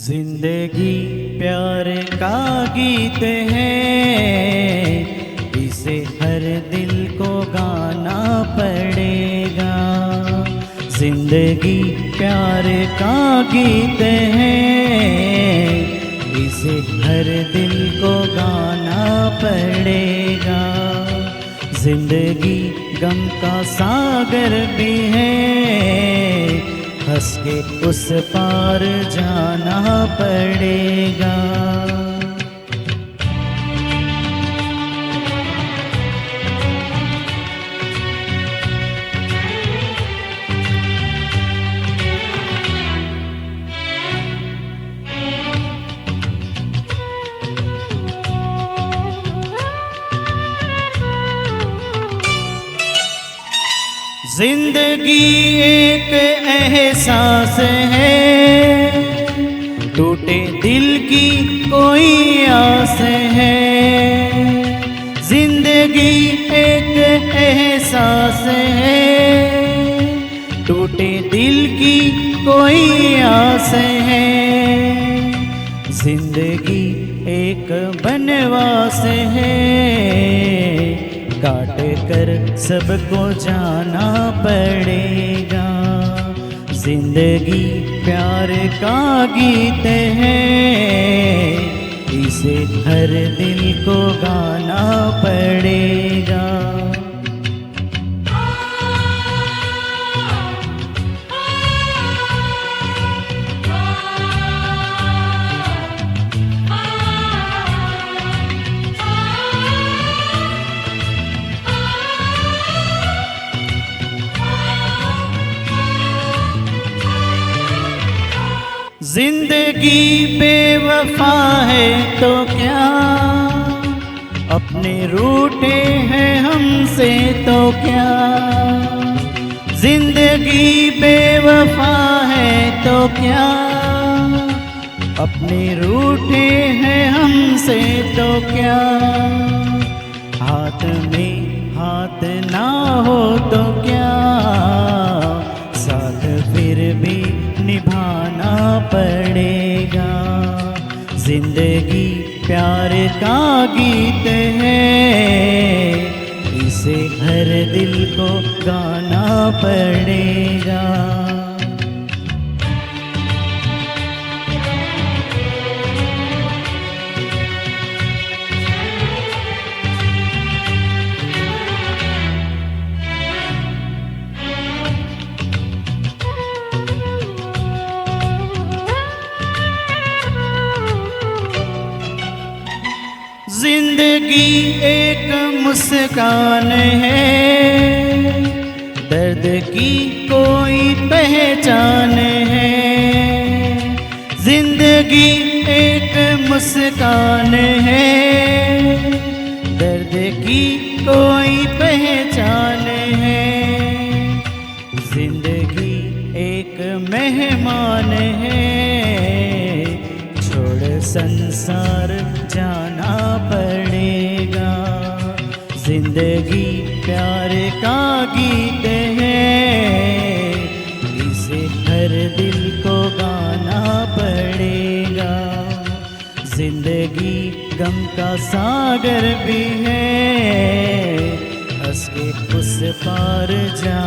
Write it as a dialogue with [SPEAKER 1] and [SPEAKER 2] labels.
[SPEAKER 1] जिंदगी प्यार का गीत है, इसे हर दिल को गाना पड़ेगा। जिंदगी प्यार का गीत है, इसे हर दिल को गाना पड़ेगा। जिंदगी गम का सागर भी है, हंस के उस पार जाना पड़ेगा। जिंदगी एक एहसास है, टूटे दिल की कोई आस है। जिंदगी एक एहसास है, टूटे दिल की कोई आस है। जिंदगी एक बनवास है, काट कर सबको जाना पड़ेगा। जिंदगी प्यार का गीत है, इसे हर दिल को गाना पड़ेगा। जिंदगी बेवफा है तो क्या, अपने रूठे हैं हमसे तो क्या। जिंदगी बेवफा है तो क्या, अपने रूठे हैं हमसे तो क्या। हाथ में हाथ ना हो तो क्या, साथ फिर भी निभाना पड़ेगा। जिंदगी प्यार का गीत है, इसे हर दिल को गाना पड़ेगा। जिंदगी एक मुस्कान है, दर्द की कोई पहचान है। जिंदगी एक मुस्कान है, दर्द की कोई पहचान है। जिंदगी एक मेहमान है, छोड़ संसार जाना पड़ेगा। जिंदगी प्यार का गीत है, इसे हर दिल को गाना पड़ेगा। जिंदगी गम का सागर भी है, हंस के उस पार जा